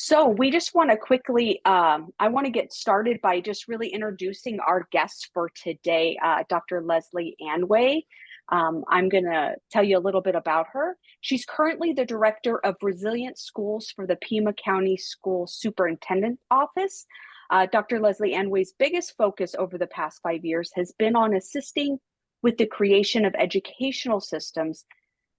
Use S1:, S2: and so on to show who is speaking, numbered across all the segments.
S1: So we just want to quickly, I want to get started by just really introducing our guest for today, Dr. Leslie Anway. I'm going to tell you a little bit about her. She's currently the Director of Resilient Schools for the Pima County School Superintendent Office. Dr. Leslie Anway's biggest focus over the past 5 years has been on assisting with the creation of educational systems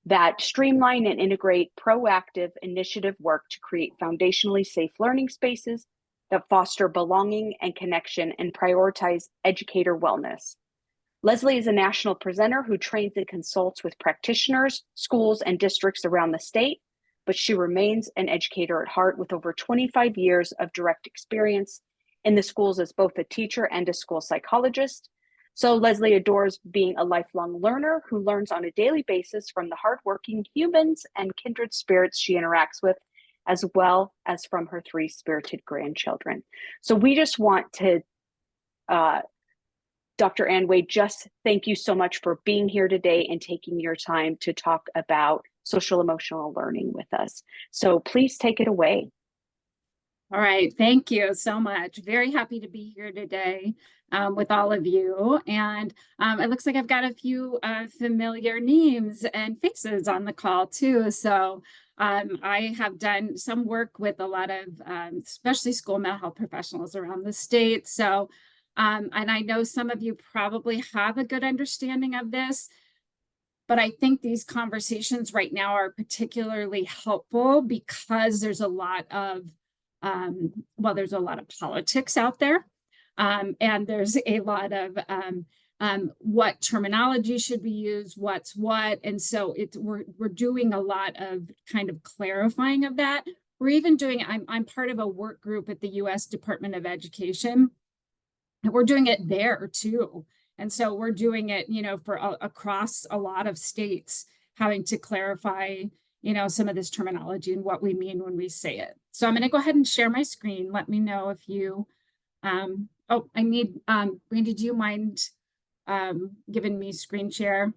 S1: that streamline and integrate proactive initiative work to create foundationally safe learning spaces that foster belonging and connection and prioritize educator wellness. Leslie is a national presenter who trains and consults with practitioners, schools, and districts around the state, but she remains an educator at heart with over 25 years of direct experience in the schools as both a teacher and a school psychologist. So Leslie adores being a lifelong learner who learns on a daily basis from the hardworking humans and kindred spirits she interacts with, as well as from her 3 spirited grandchildren. So we just want to, Dr. Anway, just thank you so much for being here today and taking your time to talk about social emotional learning with us. So please take it away.
S2: All right, thank you so much. Very happy to be here today with all of you. And it looks like I've got a few familiar names and faces on the call too. So I have done some work with a lot of, especially school mental health professionals around the state. So, and I know some of you probably have a good understanding of this, but I think these conversations right now are particularly helpful because there's a lot of there's a lot of politics out there, and there's a lot of what terminology should be used, what's what, and so we're doing a lot of kind of clarifying of that. We're even doing. I'm part of a work group at the U.S. Department of Education, and we're doing it there too. And so we're doing it, for across a lot of states, having to clarify some of this terminology and what we mean when we say it. So I'm going to go ahead and share my screen. Let me know if you, I need, Brandy, do you mind giving me screen share?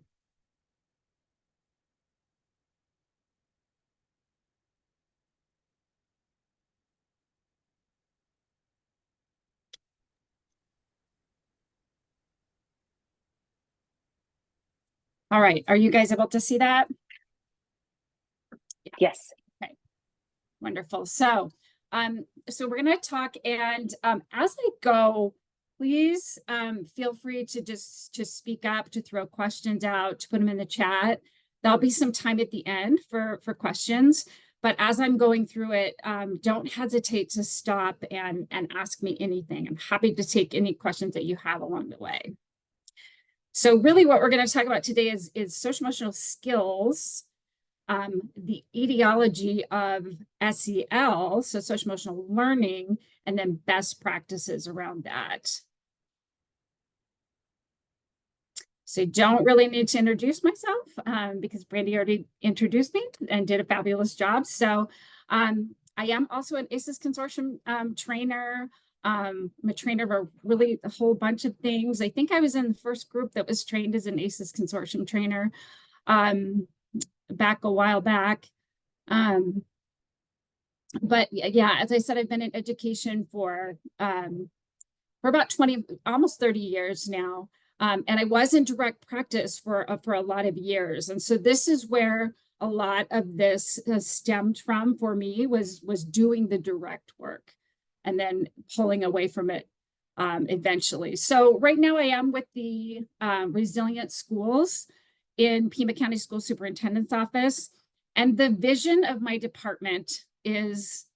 S2: All right, are you guys able to see that?
S1: Yes.
S2: Okay, wonderful. So we're going to talk, and as I go, please feel free to speak up, to throw questions out, to put them in the chat. There'll be some time at the end for questions, but as I'm going through it, don't hesitate to stop and ask me anything. I'm happy to take any questions that you have along the way. So really what we're going to talk about today is social emotional skills, the etiology of SEL, so social emotional learning, and then best practices around that. So I don't really need to introduce myself because Brandy already introduced me and did a fabulous job. So I am also an ACES Consortium trainer. I'm a trainer of a whole bunch of things. I think I was in the first group that was trained as an ACES Consortium trainer back a while back. But yeah, as I said, I've been in education for about 20, almost 30 years now. And I was in direct practice for a lot of years. And so this is where a lot of this stemmed from for me, was doing the direct work and then pulling away from it eventually. So right now I am with the Resilient Schools in Pima County School Superintendent's Office. And the vision of my department is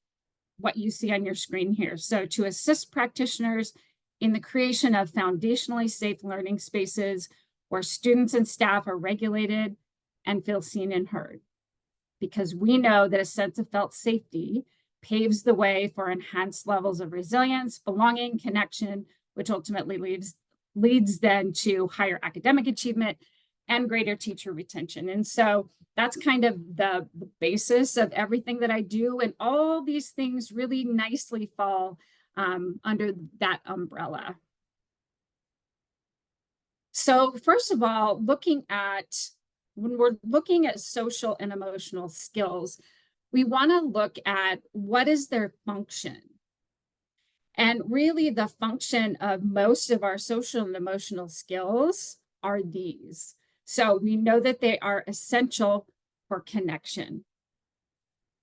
S2: what you see on your screen here. So to assist practitioners in the creation of foundationally safe learning spaces where students and staff are regulated and feel seen and heard. Because we know that a sense of felt safety paves the way for enhanced levels of resilience, belonging, connection, which ultimately leads then to higher academic achievement and greater teacher retention. And so that's kind of the basis of everything that I do. And all these things really nicely fall under that umbrella. So first of all, when we're looking at social and emotional skills, we want to look at what is their function. And really the function of most of our social and emotional skills are these. So we know that they are essential for connection.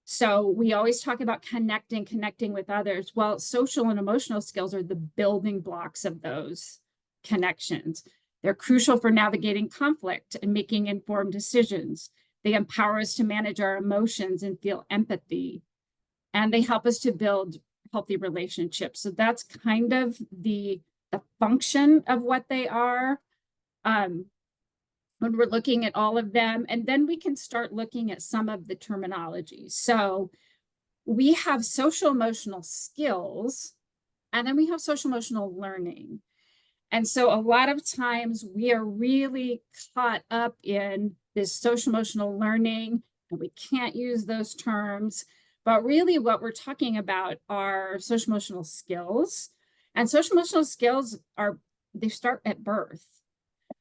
S2: So we always talk about connecting with others. Well, social and emotional skills are the building blocks of those connections. They're crucial for navigating conflict and making informed decisions. They empower us to manage our emotions and feel empathy. And they help us to build healthy relationships. So that's kind of the function of what they are. When we're looking at all of them, and then we can start looking at some of the terminology. So we have social emotional skills, and then we have social emotional learning. And so a lot of times we are really caught up in this social emotional learning, and we can't use those terms. But really what we're talking about are social emotional skills. And social emotional skills they start at birth.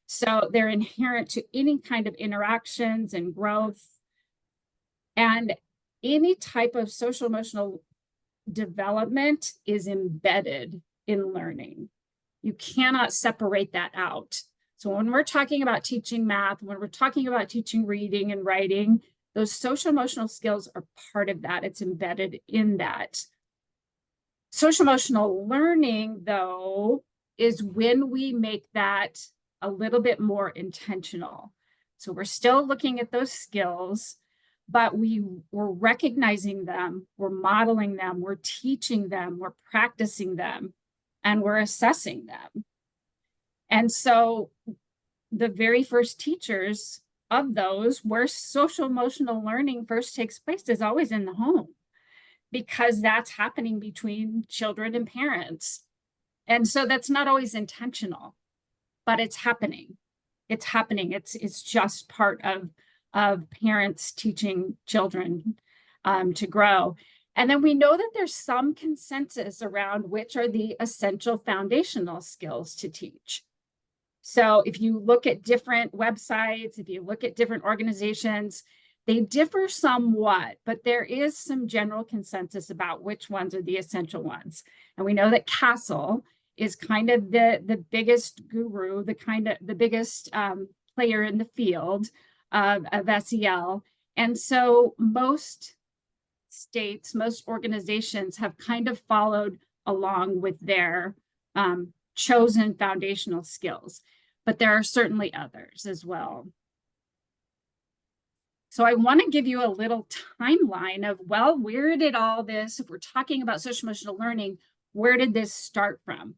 S2: So they're inherent to any kind of interactions and growth. And any type of social emotional development is embedded in learning. You cannot separate that out. So when we're talking about teaching math, when we're talking about teaching reading and writing, those social emotional skills are part of that. It's embedded in that. Social emotional learning, though, is when we make that a little bit more intentional. So we're still looking at those skills, but we're recognizing them, we're modeling them, we're teaching them, we're practicing them, and we're assessing them. And so the very first teachers of those where social emotional learning first takes place is always in the home, because that's happening between children and parents. And so that's not always intentional, but it's happening. It's happening. It's just part of parents teaching children to grow. And then we know that there's some consensus around which are the essential foundational skills to teach. So if you look at different websites, if you look at different organizations, they differ somewhat, but there is some general consensus about which ones are the essential ones. And we know that Castle is kind of the biggest guru, the biggest player in the field of SEL. And so most states, most organizations have kind of followed along with their chosen foundational skills, but there are certainly others as well. So I want to give you a little timeline of, well, where did all this, if we're talking about social emotional learning, where did this start from?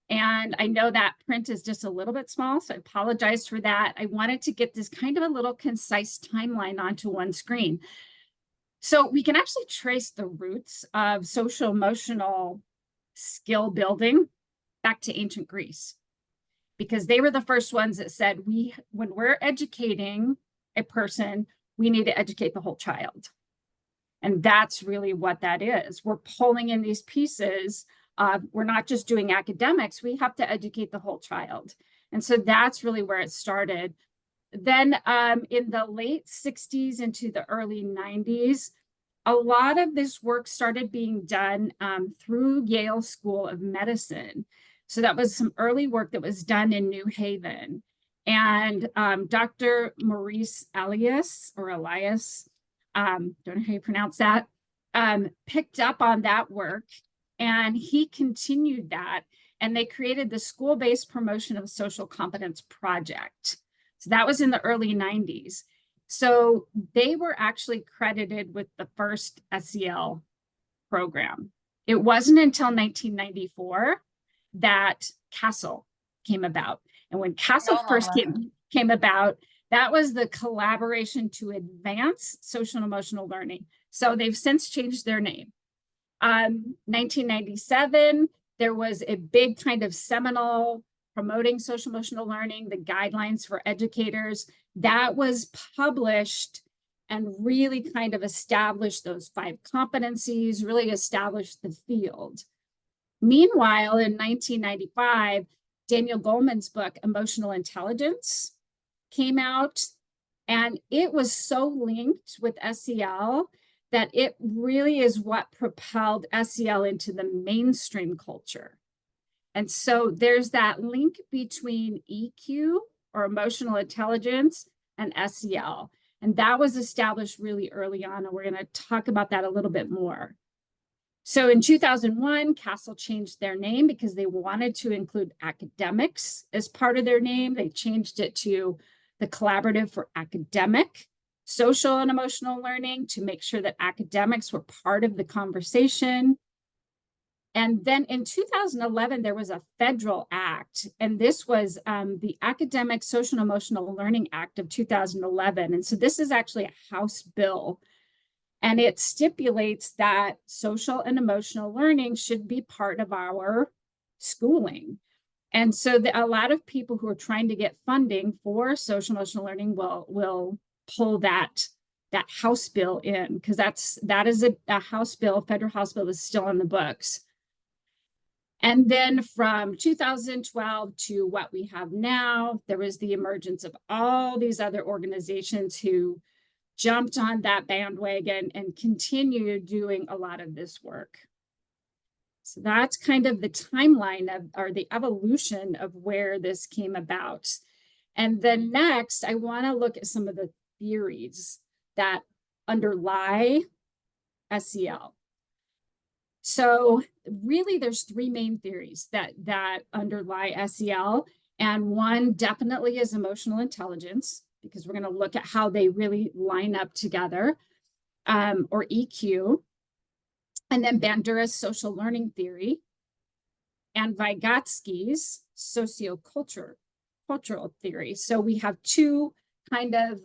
S2: And I know that print is just a little bit small, so I apologize for that. I wanted to get this kind of a little concise timeline onto one screen. So we can actually trace the roots of social emotional skill building back to ancient Greece, because they were the first ones that said, when we're educating a person, we need to educate the whole child. And that's really what that is. We're pulling in these pieces. We're not just doing academics, we have to educate the whole child. And so that's really where it started. Then in the late 60s into the early 90s, a lot of this work started being done through Yale School of Medicine. So that was some early work that was done in New Haven. And Dr. Maurice Elias, don't know how you pronounce that, picked up on that work, and he continued that. And they created the School-Based Promotion of Social Competence Project. So that was in the early 90s. So they were actually credited with the first SEL program. It wasn't until 1994 that Castle came about. And when Castle first came about, that was the collaboration to advance social and emotional learning. So they've since changed their name. 1997, there was a big kind of seminal promoting social emotional learning, the guidelines for educators. That was published and really kind of established those 5 competencies, really established the field. Meanwhile, in 1995, Daniel Goleman's book, Emotional Intelligence, came out, and it was so linked with SEL that it really is what propelled SEL into the mainstream culture. And so there's that link between EQ, or emotional intelligence, and SEL. And that was established really early on, and we're going to talk about that a little bit more. So in 2001, Castle changed their name because they wanted to include academics as part of their name. They changed it to the Collaborative for Academic, Social and Emotional Learning, to make sure that academics were part of the conversation. And then in 2011, there was a federal act, and this was the Academic Social and Emotional Learning Act of 2011. And so this is actually a House bill, and it stipulates that social and emotional learning should be part of our schooling. And so a lot of people who are trying to get funding for social emotional learning will pull that House bill in, because that is a House bill, federal House bill is still in the books. And then from 2012 to what we have now, there was the emergence of all these other organizations who jumped on that bandwagon and continued doing a lot of this work. So that's kind of the timeline or the evolution of where this came about. And then next, I want to look at some of the theories that underlie SEL. So really, there's three main theories that underlie SEL. And one definitely is emotional intelligence, because we're going to look at how they really line up together, or EQ. And then Bandura's social learning theory, and Vygotsky's sociocultural theory. So we have two kind of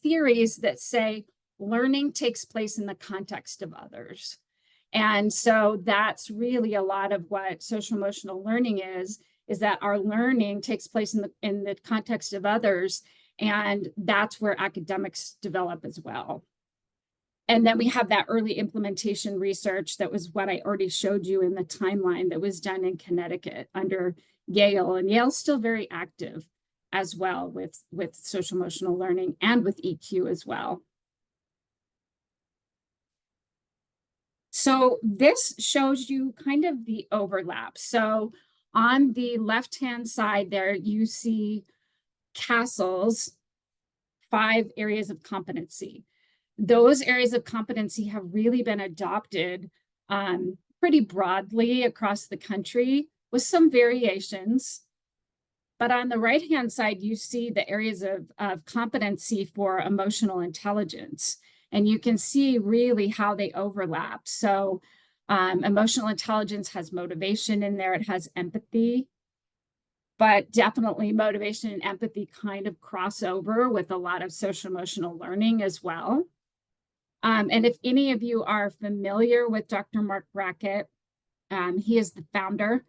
S2: theories that say learning takes place in the context of others. And so that's really a lot of what social emotional learning is that our learning takes place in the context of others, and that's where academics develop as well. And then we have that early implementation research that was what I already showed you in the timeline that was done in Connecticut under Yale, and Yale's still very active as well with social emotional learning and with EQ as well. So this shows you kind of the overlap. So on the left-hand side there, you see Castle's 5 areas of competency. Those areas of competency have really been adopted pretty broadly across the country with some variations. But on the right-hand side, you see the areas of competency for emotional intelligence. And you can see really how they overlap. So emotional intelligence has motivation in there. It has empathy. But definitely motivation and empathy kind of cross over with a lot of social emotional learning as well. And if any of you are familiar with Dr. Mark Brackett, he is the founder,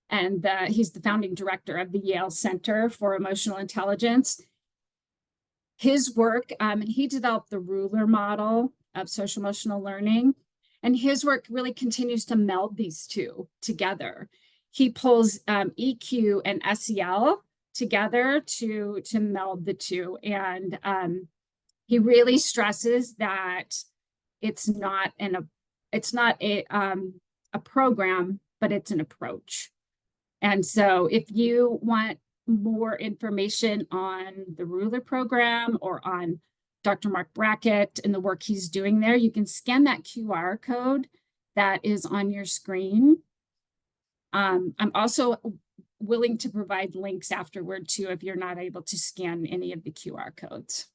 S2: and he's the founding director of the Yale Center for Emotional Intelligence. His work, he developed the ruler model of social emotional learning, and his work really continues to meld these two together. He pulls EQ and SEL together to meld the two, and he really stresses that it's not a program, but it's an approach. And so if you want more information on the ruler program or on Dr. Mark Brackett and the work he's doing there, you can scan that QR code that is on your screen. I'm also willing to provide links afterward too if you're not able to scan any of the QR codes.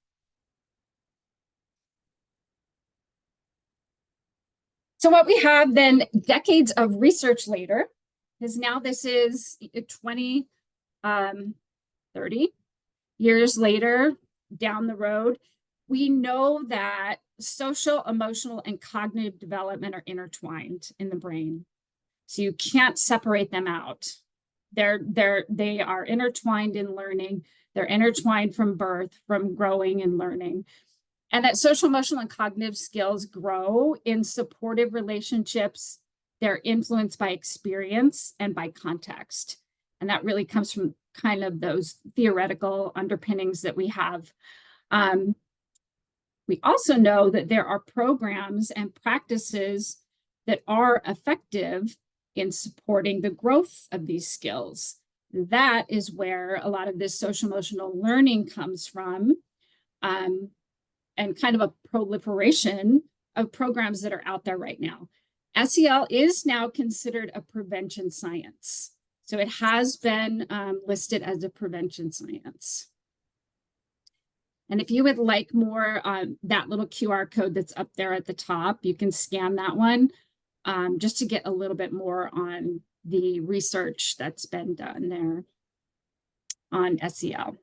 S2: So what we have then, decades of research later, is now this is 30 years later down the road, we know that social, emotional, and cognitive development are intertwined in the brain. So you can't separate them out. They are intertwined in learning. They're intertwined from birth, from growing and learning. And that social, emotional, and cognitive skills grow in supportive relationships. They're influenced by experience and by context. And that really comes from kind of those theoretical underpinnings that we have. We also know that there are programs and practices that are effective in supporting the growth of these skills. That is where a lot of this social emotional learning comes from, and kind of a proliferation of programs that are out there right now. SEL is now considered a prevention science. So it has been listed as a prevention science. And if you would like more, that little QR code that's up there at the top, you can scan that one just to get a little bit more on the research that's been done there on SEL.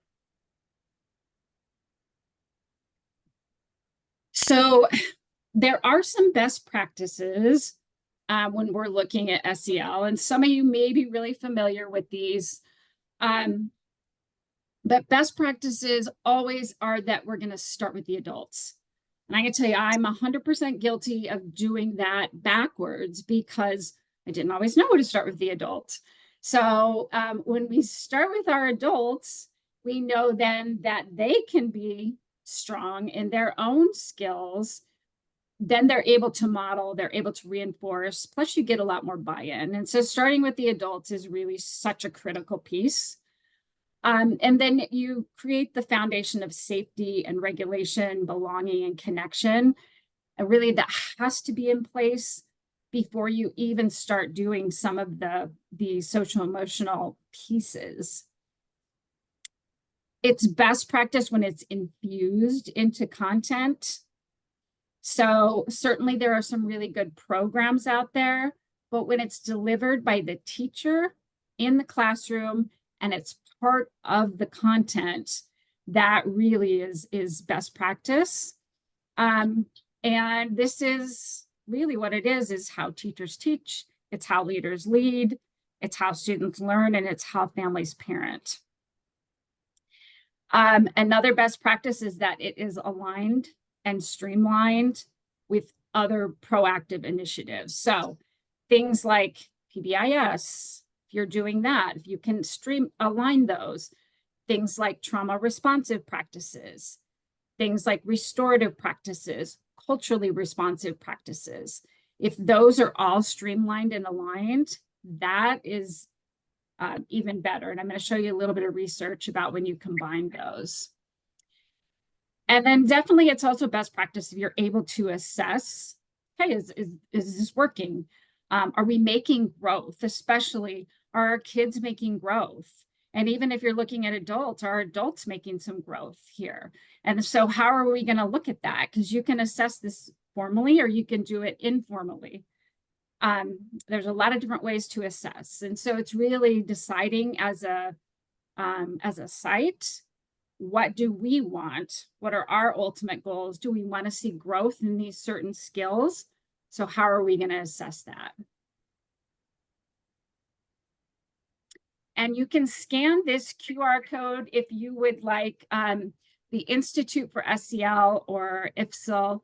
S2: So there are some best practices when we're looking at SEL, and some of you may be really familiar with these. But best practices always are that we're going to start with the adults. And I can tell you, I'm 100% guilty of doing that backwards because I didn't always know to start with the adults. So when we start with our adults, we know then that they can be strong in their own skills. Then they're able to model, they're able to reinforce, plus you get a lot more buy-in. And so starting with the adults is really such a critical piece. And then you create the foundation of safety and regulation, belonging and connection. And really that has to be in place before you even start doing some of the social emotional pieces. It's best practice when it's infused into content. So certainly there are some really good programs out there, but when it's delivered by the teacher in the classroom and it's part of the content, that really is best practice. And this is really what it is how teachers teach, it's how leaders lead, it's how students learn, and it's how families parent. Another best practice is that it is aligned and streamlined with other proactive initiatives. So things like PBIS, if you're doing that, if you can align those, things like trauma responsive practices, things like restorative practices, culturally responsive practices. If those are all streamlined and aligned, that is even better. And I'm going to show you a little bit of research about when you combine those. And then definitely it's also best practice if you're able to assess, hey, is this working? Are we making growth? Especially, are our kids making growth? And even if you're looking at adults, are adults making some growth here? And so how are we going to look at that? Because you can assess this formally or you can do it informally. There's a lot of different ways to assess. And so it's really deciding as a site, what do we want? What are our ultimate goals? Do we want to see growth in these certain skills? So how are we going to assess that? And you can scan this QR code if you would like. The Institute for SEL or IFSL,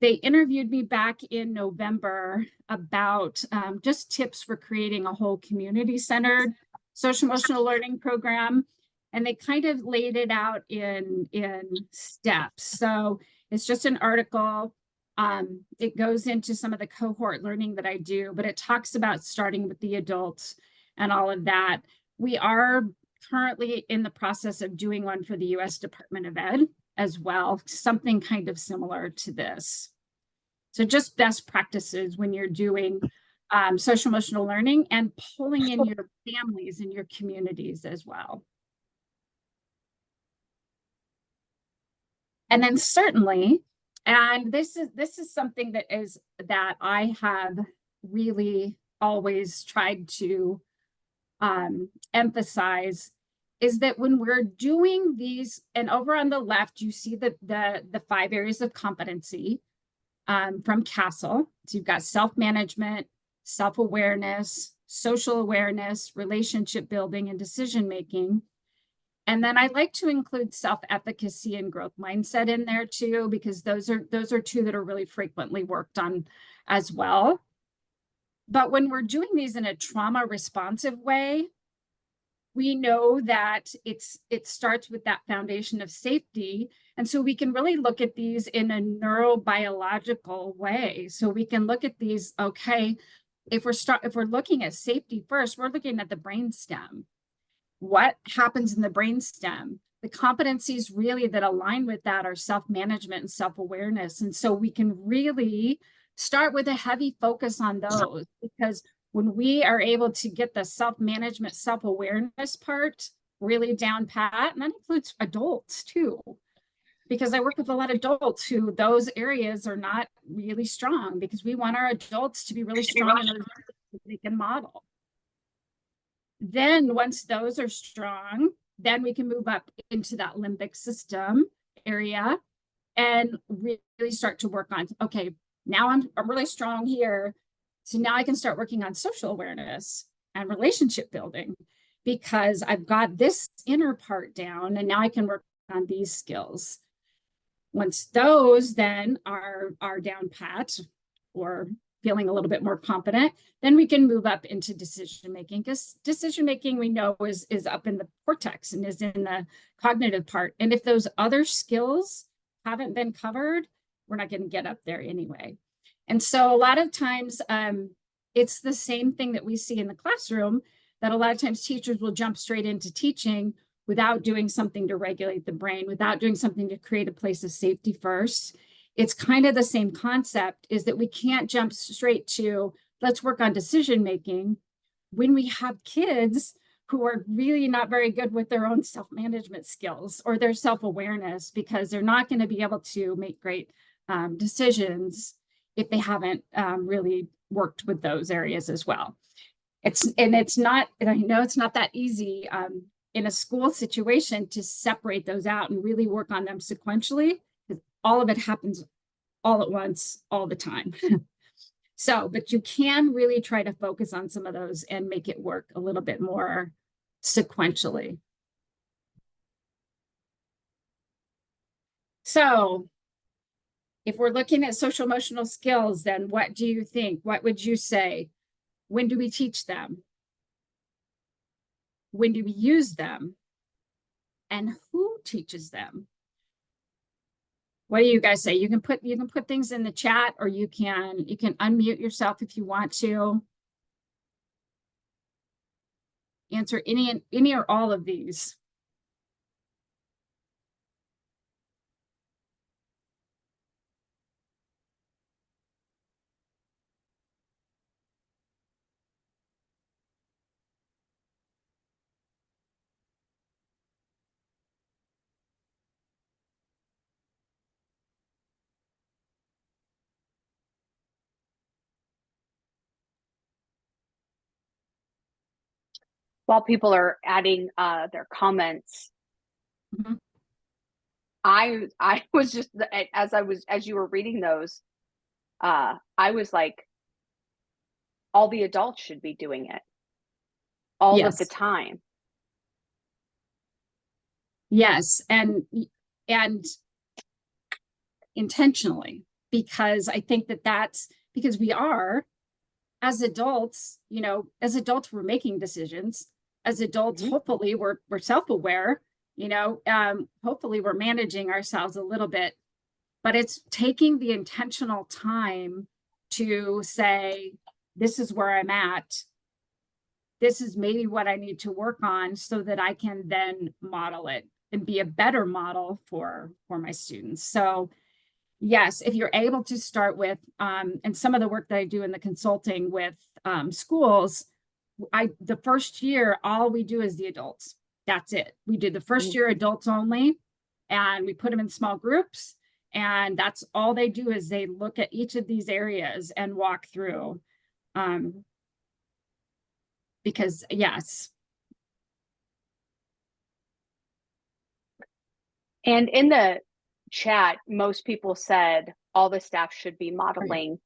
S2: they interviewed me back in November about just tips for creating a whole community-centered social emotional learning program. And they kind of laid it out in steps. So it's just an article. It goes into some of the cohort learning that I do, but it talks about starting with the adults and all of that. We are currently in the process of doing one for the U.S. Department of Ed as well, something kind of similar to this. So just best practices when you're doing social emotional learning and pulling in your families and your communities as well. And then certainly, and this is something that I have really always tried to emphasize, is that when we're doing these, and over on the left, you see the 5 areas of competency from CASEL. So you've got self-management, self-awareness, social awareness, relationship building, and decision-making. And then I like to include self-efficacy and growth mindset in there too, because those are 2 that are really frequently worked on as well. But when we're doing these in a trauma responsive way, we know that it starts with that foundation of safety. And so we can really look at these in a neurobiological way. So we can look at these, okay, if we're looking at safety first, we're looking at the brainstem. What happens in the brainstem? The competencies really that align with that are self-management and self-awareness. And so we can really start with a heavy focus on those, because when we are able to get the self-management, self-awareness part really down pat, and that includes adults too, because I work with a lot of adults who those areas are not really strong, because we want our adults to be really strong in those areas that they can model. Then once those are strong, then we can move up into that limbic system area and really start to work on, okay, now I'm really strong here. So now I can start working on social awareness and relationship building, because I've got this inner part down, and now I can work on these skills. Once those then are down pat, or feeling a little bit more confident, then we can move up into decision making, because decision making we know is up in the cortex and is in the cognitive part. And if those other skills haven't been covered, we're not going to get up there anyway. And so a lot of times it's the same thing that we see in the classroom, that a lot of times teachers will jump straight into teaching without doing something to regulate the brain, without doing something to create a place of safety first. It's kind of the same concept, is that we can't jump straight to let's work on decision making when we have kids who are really not very good with their own self-management skills or their self-awareness, because they're not going to be able to make great decisions if they haven't really worked with those areas as well. It's not, and I know it's not that easy in a school situation to separate those out and really work on them sequentially, because all of it happens all at once, all the time. So, but you can really try to focus on some of those and make it work a little bit more sequentially. So if we're looking at social emotional skills, then what do you think? What would you say? When do we teach them? When do we use them? And who teaches them? What do you guys say? You can put things in the chat, or you can unmute yourself if you want to answer any or all of these.
S1: While people are adding their comments,
S2: Mm-hmm.
S1: I was just, as you were reading those, I was like, all the adults should be doing it all of the time.
S2: Yes, and intentionally, because I think that's because we are, as adults, as adults, we're making decisions. As adults, hopefully we're self-aware, hopefully we're managing ourselves a little bit, but it's taking the intentional time to say, this is where I'm at. This is maybe what I need to work on so that I can then model it and be a better model for my students. So yes, if you're able to start with, and some of the work that I do in the consulting with schools, the first year, all we do is the adults. That's it. We do the first year adults only, and we put them in small groups. And that's all they do, is they look at each of these areas and walk through. Because yes.
S1: And in the chat, most people said all the staff should be modeling.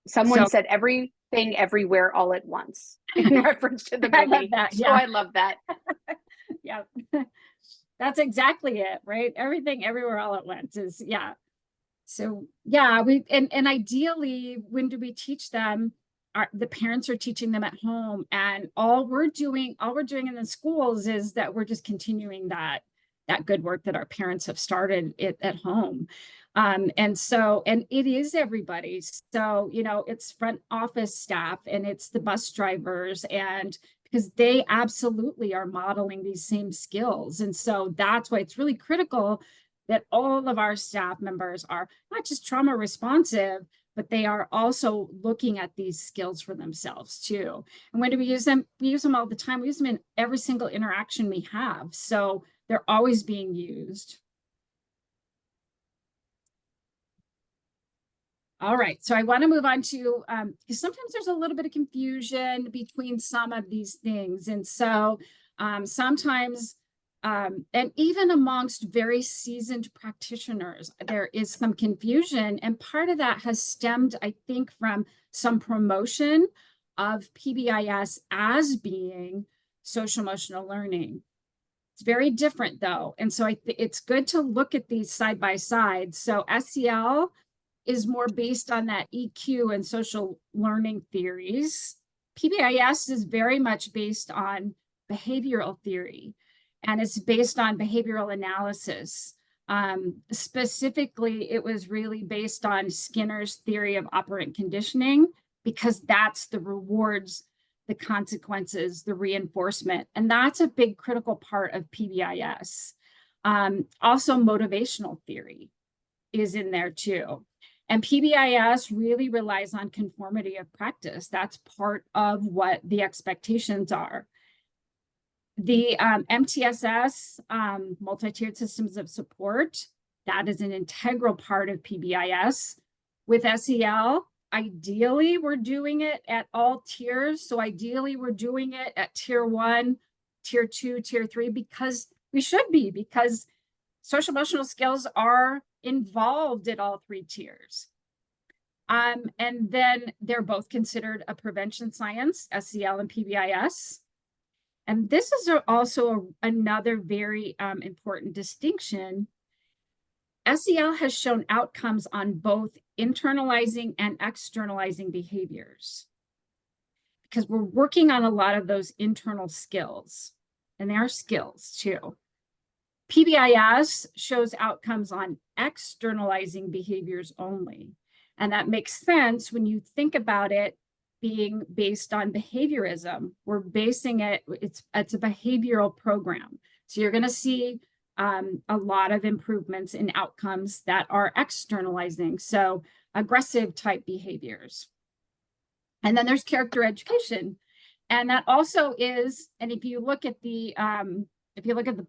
S1: Someone said everything, everywhere, all at once, in reference to the movie. I love that. Yeah. So I love that.
S2: Yeah, that's exactly it, right? Everything, everywhere, all at once is, yeah. So yeah, and ideally, when do we teach them? the parents are teaching them at home, and all we're doing in the schools is that we're just continuing that good work that our parents have started at home. And it is everybody. So, it's front office staff, and it's the bus drivers, and because they absolutely are modeling these same skills. And so that's why it's really critical that all of our staff members are not just trauma responsive, but they are also looking at these skills for themselves too. And when do we use them? We use them all the time. We use them in every single interaction we have. So they're always being used. All right, so I want to move on to, because sometimes there's a little bit of confusion between some of these things. And so sometimes, and even amongst very seasoned practitioners, there is some confusion. And part of that has stemmed, I think, from some promotion of PBIS as being social emotional learning. It's very different though. And so it's good to look at these side by side. So SEL is more based on that EQ and social learning theories. PBIS is very much based on behavioral theory, and it's based on behavioral analysis. Specifically, it was really based on Skinner's theory of operant conditioning, because that's the rewards, the consequences, the reinforcement. And that's a big critical part of PBIS. Also, motivational theory is in there too. And PBIS really relies on conformity of practice. That's part of what the expectations are. The MTSS, multi-tiered systems of support, that is an integral part of PBIS. With SEL, ideally, we're doing it at all tiers. So ideally, we're doing it at tier 1, tier 2, tier 3, because we should be, because social emotional skills are involved at all 3 tiers. And then they're both considered a prevention science, SEL and PBIS. And this is also another very important distinction. SEL has shown outcomes on both internalizing and externalizing behaviors, because we're working on a lot of those internal skills, and they are skills too. PBIS shows outcomes on externalizing behaviors only. And that makes sense when you think about it being based on behaviorism. We're basing it, it's a behavioral program. So you're going to see a lot of improvements in outcomes that are externalizing. So aggressive type behaviors. And then there's character education. And that also is, and if you look at the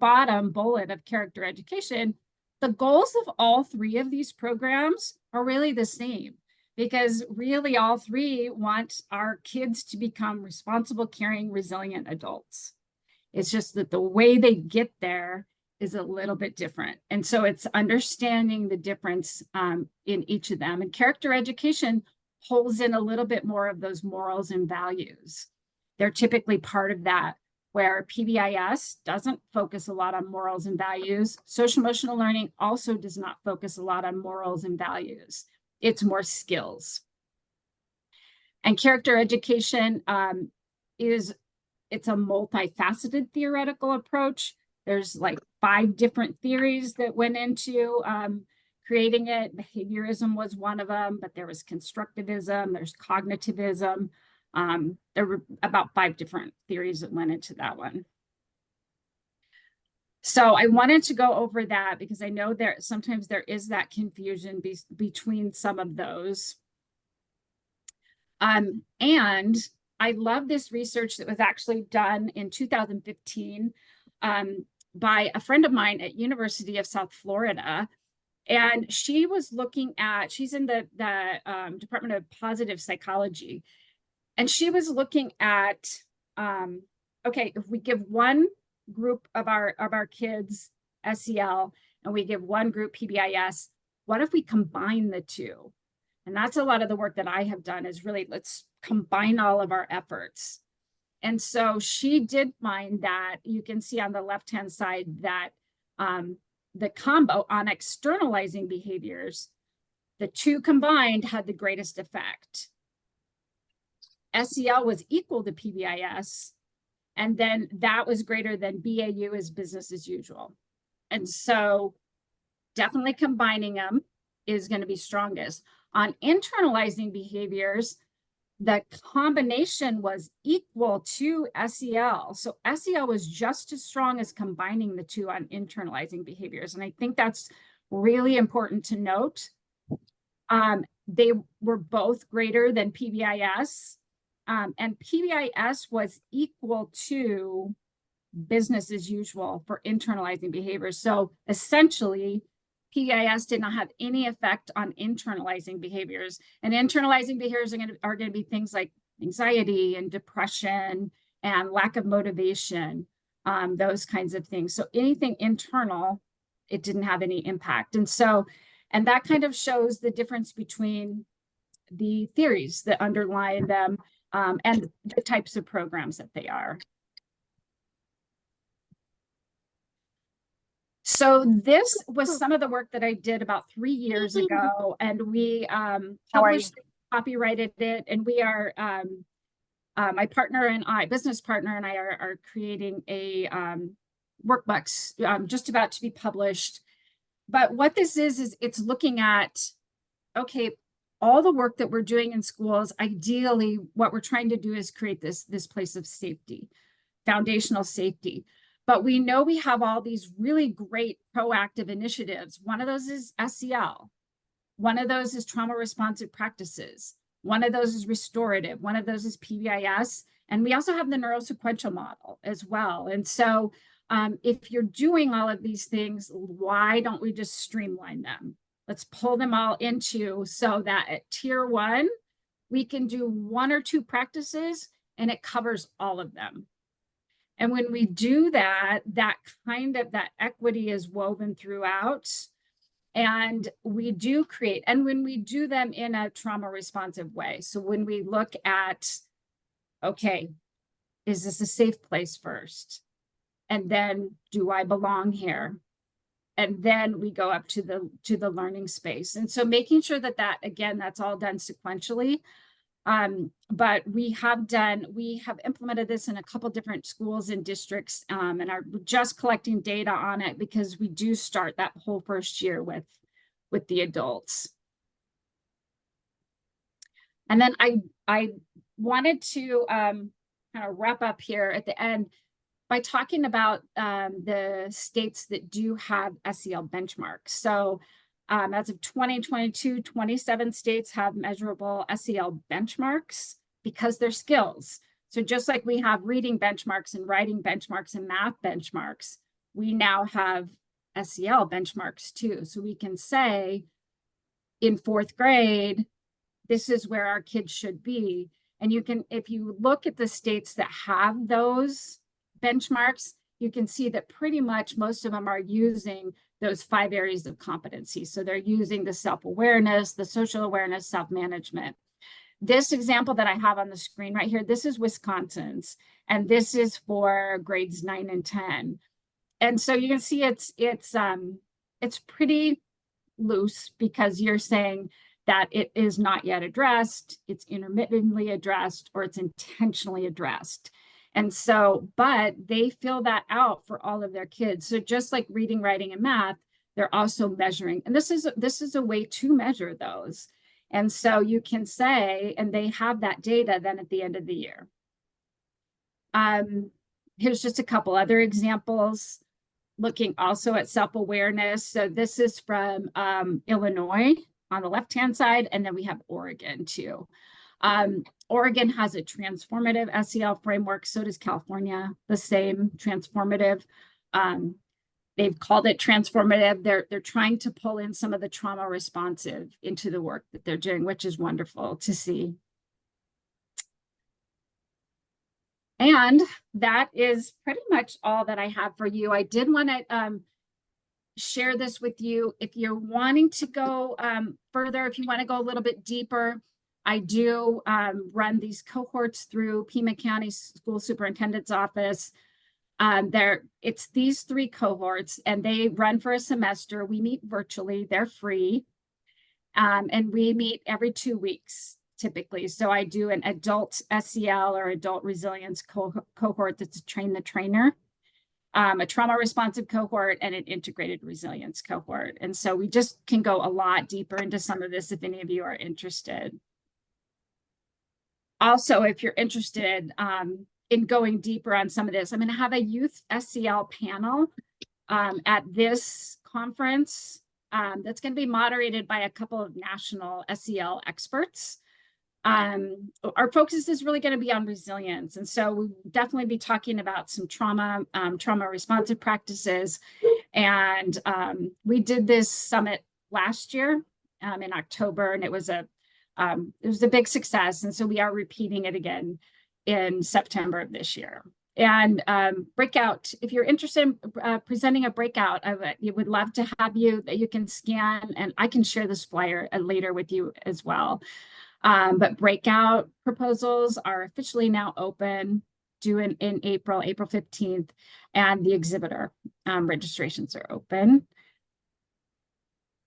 S2: bottom bullet of character education, the goals of all 3 of these programs are really the same, because really all 3 want our kids to become responsible, caring, resilient adults. It's just that the way they get there is a little bit different. And so it's understanding the difference in each of them. And character education pulls in a little bit more of those morals and values. They're typically part of that, where PBIS doesn't focus a lot on morals and values. Social emotional learning also does not focus a lot on morals and values. It's more skills. And character education it's a multifaceted theoretical approach. There's like 5 different theories that went into creating it. Behaviorism was one of them, but there was constructivism, there's cognitivism. There were about 5 different theories that went into that one. So I wanted to go over that because I know sometimes there is that confusion between some of those. And I love this research that was actually done in 2015 by a friend of mine at University of South Florida. And she was looking at, she's in the Department of Positive Psychology. And she was looking at, okay, if we give one group of our kids SEL and we give one group PBIS, what if we combine the 2? And that's a lot of the work that I have done, is really, let's combine all of our efforts. And so she did find that, you can see on the left-hand side that the combo on externalizing behaviors, the 2 combined had the greatest effect. SEL was equal to PBIS, and then that was greater than BAU as business as usual. And so definitely combining them is going to be strongest. On internalizing behaviors, the combination was equal to SEL. So SEL was just as strong as combining the two on internalizing behaviors. And I think that's really important to note. They were both greater than PBIS. And PBIS was equal to business as usual for internalizing behaviors. So essentially, PBIS did not have any effect on internalizing behaviors. And internalizing behaviors are going to be things like anxiety and depression and lack of motivation, those kinds of things. So anything internal, it didn't have any impact. And that kind of shows the difference between the theories that underlie them and the types of programs that they are. So this was some of the work that I did about 3 years ago, and we published it, copyrighted it, and we are, my partner and I, business partner and I are creating a workbooks just about to be published. But what this is it's looking at, okay, all the work that we're doing in schools, ideally, what we're trying to do is create this place of safety, foundational safety. But we know we have all these really great proactive initiatives. One of those is SEL. One of those is trauma responsive practices. One of those is restorative. One of those is PBIS. And we also have the neurosequential model as well. And so if you're doing all of these things, why don't we just streamline them? Let's pull them all into so that at tier 1, we can do 1 or 2 practices and it covers all of them. And when we do that, that equity is woven throughout, and we do create, and when we do them in a trauma responsive way. So when we look at, okay, is this a safe place first? And then, do I belong here? And then we go up to the learning space. And so making sure that again, that's all done sequentially. But we have implemented this in a couple different schools and districts, and are just collecting data on it because we do start that whole first year with the adults. And then I wanted to kind of wrap up here at the end by talking about the states that do have SEL benchmarks. So as of 2022, 27 states have measurable SEL benchmarks because they're skills. So just like we have reading benchmarks and writing benchmarks and math benchmarks, we now have SEL benchmarks too. So we can say in 4th grade, this is where our kids should be. And you can, if you look at the states that have those benchmarks, you can see that pretty much most of them are using those 5 areas of competency. So they're using the self-awareness, the social awareness, self-management. This example that I have on the screen right here, this is Wisconsin's, and this is for grades 9 and 10. And so you can see it's pretty loose because you're saying that it is not yet addressed, it's intermittently addressed, or it's intentionally addressed. And so, but they fill that out for all of their kids. So just like reading, writing, and math, they're also measuring. And this is a way to measure those. And so you can say, and they have that data then at the end of the year. Here's just a couple other examples, looking also at self-awareness. So this is from Illinois on the left-hand side, and then we have Oregon too. Oregon has a transformative SEL framework, so does California, the same transformative. They've called it transformative. They're trying to pull in some of the trauma responsive into the work that they're doing, which is wonderful to see. And that is pretty much all that I have for you. I did want to share this with you. If you're wanting to go further, if you want to go a little bit deeper, I do run these cohorts through Pima County School Superintendent's Office. It's these 3 cohorts, and they run for a semester. We meet virtually, they're free. And we meet every 2 weeks typically. So I do an adult SEL or adult resilience cohort that's a train the trainer, a trauma responsive cohort, and an integrated resilience cohort. And so we just can go a lot deeper into some of this if any of you are interested. Also, if you're interested in going deeper on some of this, I'm going to have a youth SEL panel at this conference that's going to be moderated by a couple of national SEL experts. Our focus is really going to be on resilience. And so we'll definitely be talking about some trauma responsive practices. And we did this summit last year in October, and it was a big success. And so we are repeating it again in September of this year. And breakout, if you're interested in presenting a breakout, I would love to have you that you can scan, and I can share this flyer later with you as well. But breakout proposals are officially now open, due in April 15th, and the exhibitor registrations are open.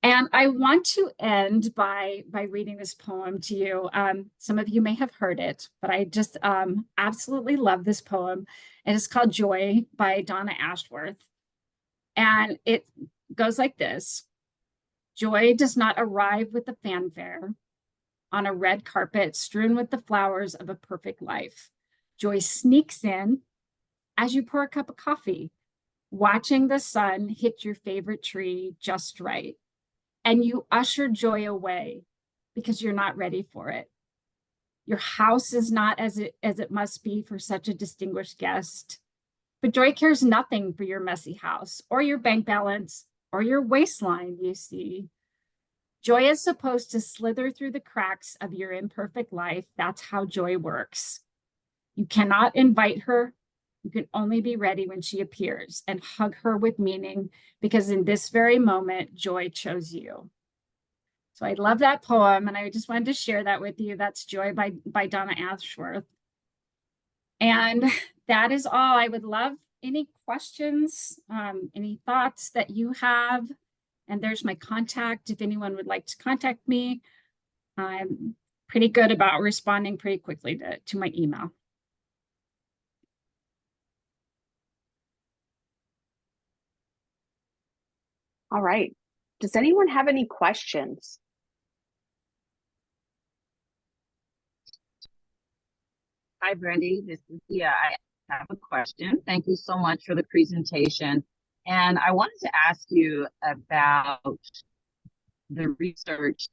S2: And I want to end by reading this poem to you. Some of you may have heard it, but I just absolutely love this poem. It is called Joy by Donna Ashworth. And it goes like this. Joy does not arrive with a fanfare on a red carpet strewn with the flowers of a perfect life. Joy sneaks in as you pour a cup of coffee, watching the sun hit your favorite tree just right. And you usher joy away because you're not ready for it. Your house is not as it must be for such a distinguished guest. But joy cares nothing for your messy house or your bank balance or your waistline, you see. Joy is supposed to slither through the cracks of your imperfect life. That's how joy works. You cannot invite her. You can only be ready when she appears and hug her with meaning, because in this very moment, joy chose you. So I love that poem, and I just wanted to share that with you. That's Joy by Donna Ashworth. And that is all. I would love any questions, any thoughts that you have. And there's my contact if anyone would like to contact me. I'm pretty good about responding pretty quickly to my email.
S1: All right. Does anyone have any questions?
S3: Hi, Brandy. This is Leah. I have a question. Thank you so much for the presentation. And I wanted to ask you about the research.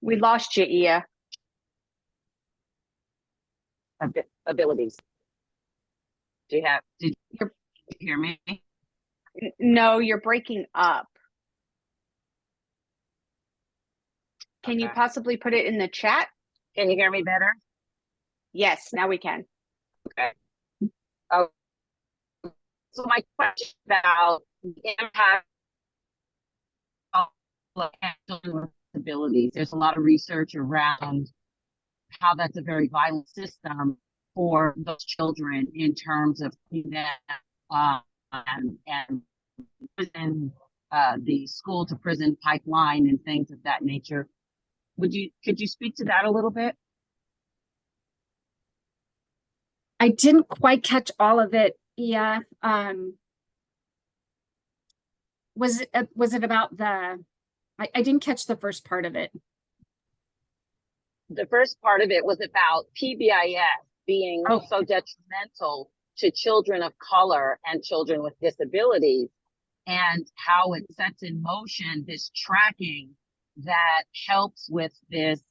S1: We lost you, Ia.
S3: Abilities. Did you hear me?
S1: No, you're breaking up. Can you possibly put it in the chat?
S3: Can you hear me better?
S1: Yes, now we can.
S3: Okay. Oh, so my question about the impact of children with disabilities. There's a lot of research around how that's a very violent system for those children in terms of and prison, the school to prison pipeline and things of that nature. Could you speak to that a little bit?
S2: I didn't quite catch all of it, Ia. Was it about the? I didn't catch the first part of it.
S3: The first part of it was about PBIS being so detrimental to children of color and children with disabilities, and how it sets in motion this tracking that helps with this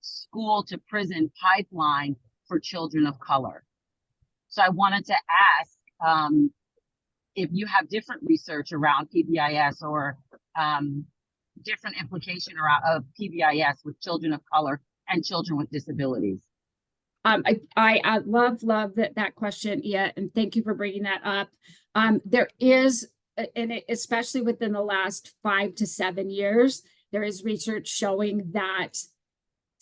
S3: school to prison pipeline for children of color. So I wanted to ask if you have different research around PBIS or different implication of PBIS with children of color and children with disabilities.
S2: I love that question, Ia, and thank you for bringing that up. There is, and especially within the last 5 to 7 years, there is research showing that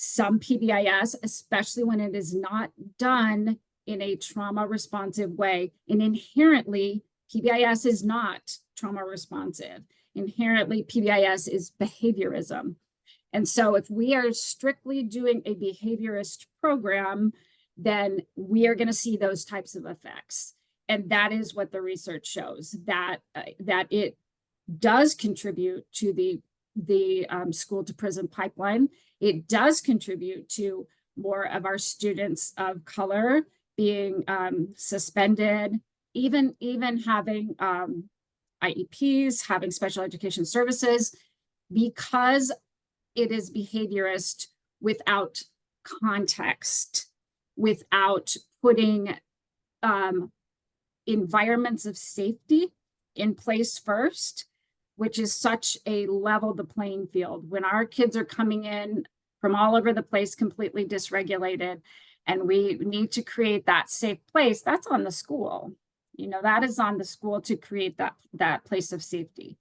S2: some PBIS, especially when it is not done in a trauma responsive way and inherently PBIS is not trauma responsive. Inherently, PBIS is behaviorism. And so if we are strictly doing a behaviorist program, then we are going to see those types of effects. And that is what the research shows, that that it does contribute to the school to prison pipeline. It does contribute to more of our students of color being suspended, even having IEPs, having special education services, because it is behaviorist without context, without putting environments of safety in place first, which is such a level the playing field. When our kids are coming in from all over the place, completely dysregulated, and we need to create that safe place, that's on the school. You know, that is on the school to create that place of safety.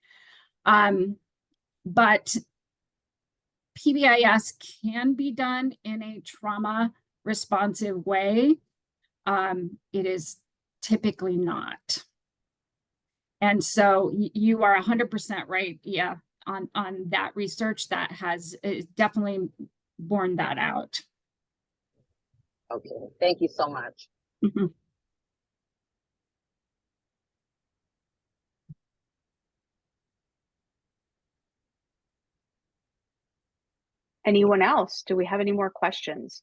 S2: But PBIS can be done in a trauma responsive way. It is typically not. And so you are 100% right, yeah, on that research that has definitely borne that out.
S3: Okay, thank you so much.
S2: Mm-hmm.
S1: Anyone else? Do we have any more questions?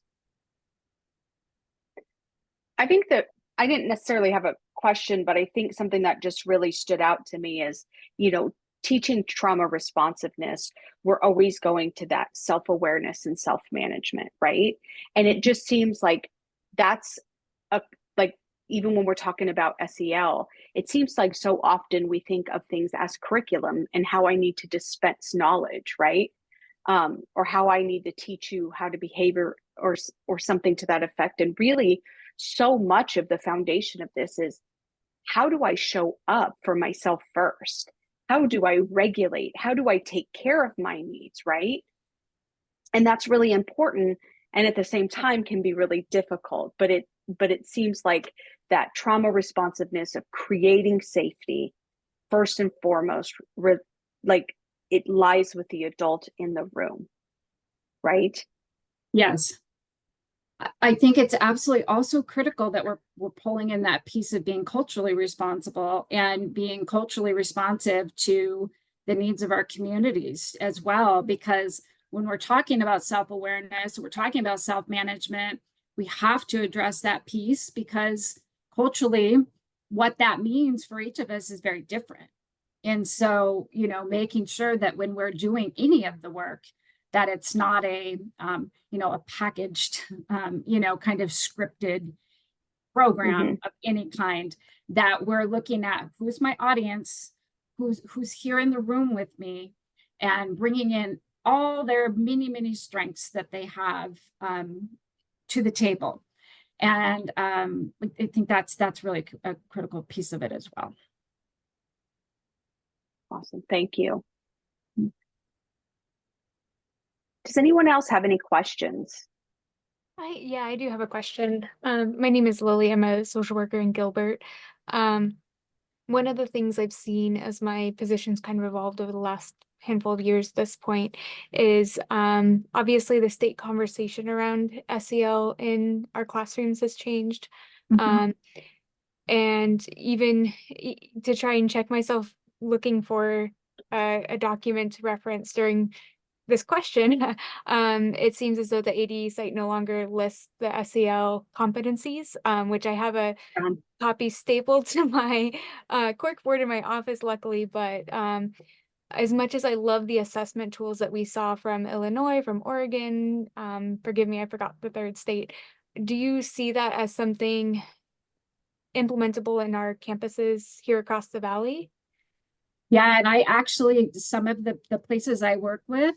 S1: I think that I didn't necessarily have a question, but I think something that just really stood out to me is, you know, teaching trauma responsiveness, we're always going to that self-awareness and self-management, right? And it just seems like that's like, even when we're talking about SEL, it seems like so often we think of things as curriculum and how I need to dispense knowledge, right? Or how I need to teach you how to behave or something to that effect. And really, so much of the foundation of this is, how do I show up for myself first? How do I regulate? How do I take care of my needs, right? And that's really important, and at the same time can be really difficult. But it seems like that trauma responsiveness of creating safety, first and foremost, like it lies with the adult in the room, right?
S2: Yes. I think it's absolutely also critical that we're pulling in that piece of being culturally responsible and being culturally responsive to the needs of our communities as well. Because when we're talking about self-awareness, we're talking about self-management, we have to address that piece, because culturally, what that means for each of us is very different. And so, you know, making sure that when we're doing any of the work, that it's not a, you know, a packaged, you know, kind of scripted program of any kind, that we're looking at who's my audience, who's here in the room with me, and bringing in all their many strengths that they have to the table. And I think that's really a critical piece of it as well.
S1: Awesome, thank you. Does anyone else have any questions?
S4: Yeah, I do have a question. My name is Lily. I'm a social worker in Gilbert. One of the things I've seen as my position's kind of evolved over the last handful of years at this point is obviously the state conversation around SEL in our classrooms has changed. And even to try and check myself looking for a document reference during this question, it seems as though the AD site no longer lists the SEL competencies, which I have a copy stapled to my corkboard in my office, luckily. But as much as I love the assessment tools that we saw from Illinois, from Oregon, forgive me, I forgot the third state. Do you see that as something implementable in our campuses here across the valley?
S2: Yeah, and I actually, some of the places I work with,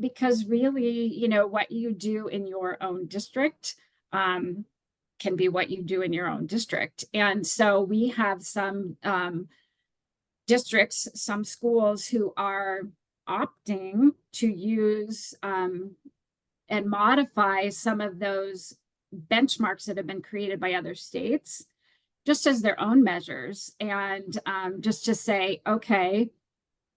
S2: because really, you know, what you do in your own district can be what you do in your own district. And so we have some districts, some schools who are opting to use and modify some of those benchmarks that have been created by other states just as their own measures, and just to say, okay,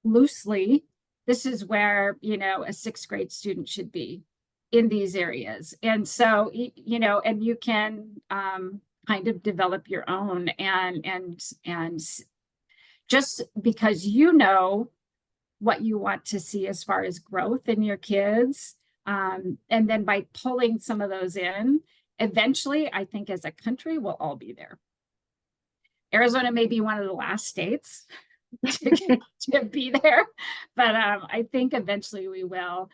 S2: loosely, this is where, you know, a 6th grade student should be in these areas. And so, you know, and you can kind of develop your own, and just because you know what you want to see as far as growth in your kids. And then by pulling some of those in, eventually, I think as a country, we'll all be there. Arizona may be one of the last states to be there, but I think eventually we will.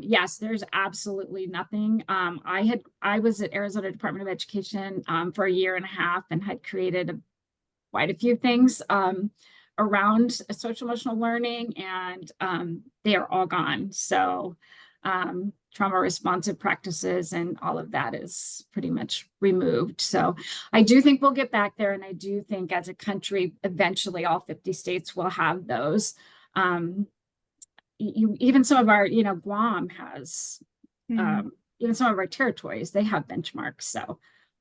S2: Yes, there's absolutely nothing. I was at Arizona Department of Education for 1.5 years and had created quite a few things around social emotional learning, and they are all gone. So trauma responsive practices and all of that is pretty much removed. So I do think we'll get back there. And I do think as a country, eventually all 50 states will have those. Even some of our, you know, Guam has, even some of our territories, they have benchmarks. So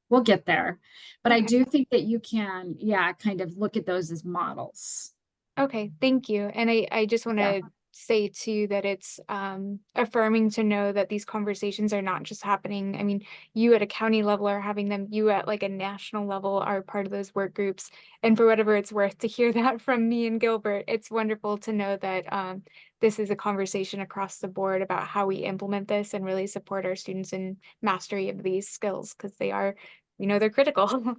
S2: we'll get there. But I do think that you can, yeah, kind of look at those as models.
S4: Okay, thank you. And I just want to say too that it's affirming to know that these conversations are not just happening. I mean, you at a county level are having them, you at like a national level are part of those work groups. And for whatever it's worth to hear that from me and Gilbert, it's wonderful to know that this is a conversation across the board about how we implement this and really support our students in mastery of these skills, because they are, you know, they're critical.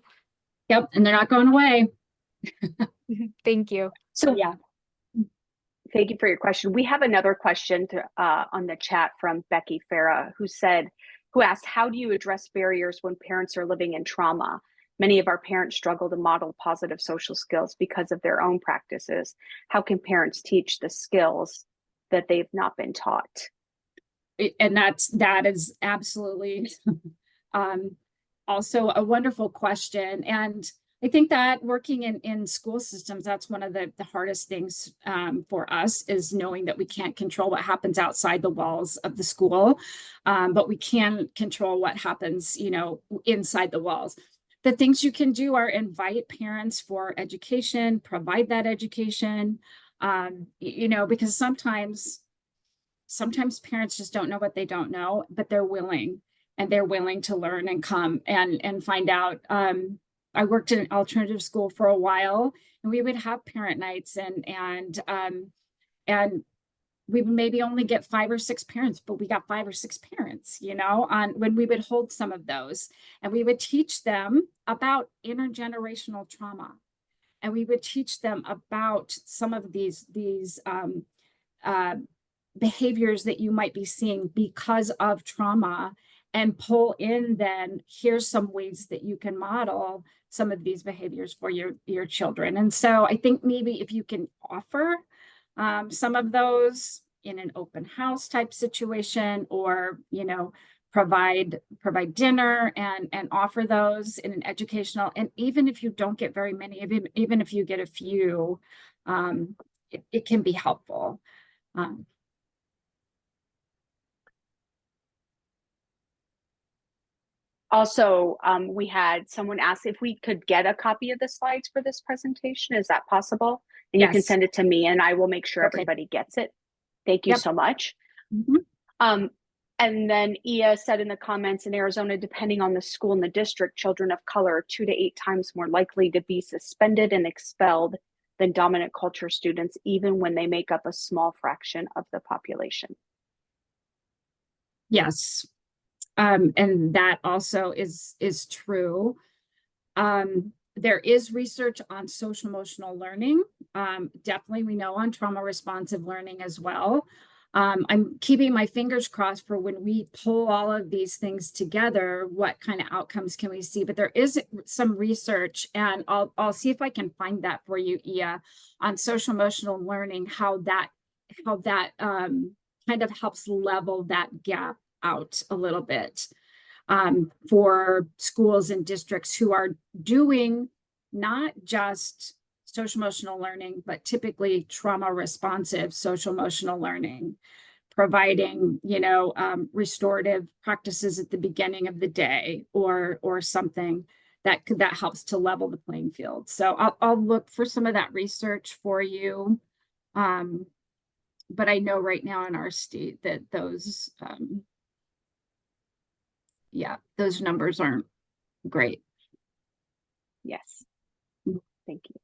S2: Yep, and they're not going away.
S4: Thank you.
S1: So
S2: Yeah.
S1: thank you for your question. We have another question on the chat from Becky Farah, who asked, how do you address barriers when parents are living in trauma? Many of our parents struggle to model positive social skills because of their own practices. How can parents teach the skills that they've not been taught?
S2: And that is absolutely also a wonderful question. And I think that working in school systems, that's one of the hardest things for us, is knowing that we can't control what happens outside the walls of the school, but we can control what happens, you know, inside the walls. The things you can do are invite parents for education, provide that education, you know, because sometimes parents just don't know what they don't know, but they're willing, and they're willing to learn and come and find out. I worked in an alternative school for a while, and we would have parent nights, and we would maybe only get 5 or 6 parents, but we got 5 or 6 parents, you know, on when we would hold some of those, and we would teach them about intergenerational trauma, and we would teach them about some of these behaviors that you might be seeing because of trauma, and pull in then, here's some ways that you can model some of these behaviors for your children. And so I think maybe if you can offer some of those in an open house type situation, or, you know, provide dinner and offer those in an educational, and even if you don't get very many, even if you get a few, it can be helpful.
S1: Also, we had someone ask if we could get a copy of the slides for this presentation. Is that possible? And
S2: Yes.
S1: You can send it to me, and I will make sure
S2: Okay.
S1: everybody gets it. Thank you so much.
S2: Mm-hmm.
S1: And then Ia said in the comments, in Arizona, depending on the school and the district, children of color are 2 to 8 times more likely to be suspended and expelled than dominant culture students, even when they make up a small fraction of the population.
S2: Yes. And that also is true. There is research on social emotional learning. Definitely we know on trauma responsive learning as well. I'm keeping my fingers crossed for when we pull all of these things together, what kind of outcomes can we see? But there is some research, and I'll see if I can find that for you, Ia, on social emotional learning, how that kind of helps level that gap out a little bit for schools and districts who are doing not just social emotional learning, but typically trauma responsive social emotional learning, providing, you know, restorative practices at the beginning of the day, or something that helps to level the playing field. So I'll look for some of that research for you. But I know right now in our state that those, those numbers aren't great.
S1: Yes. Thank you.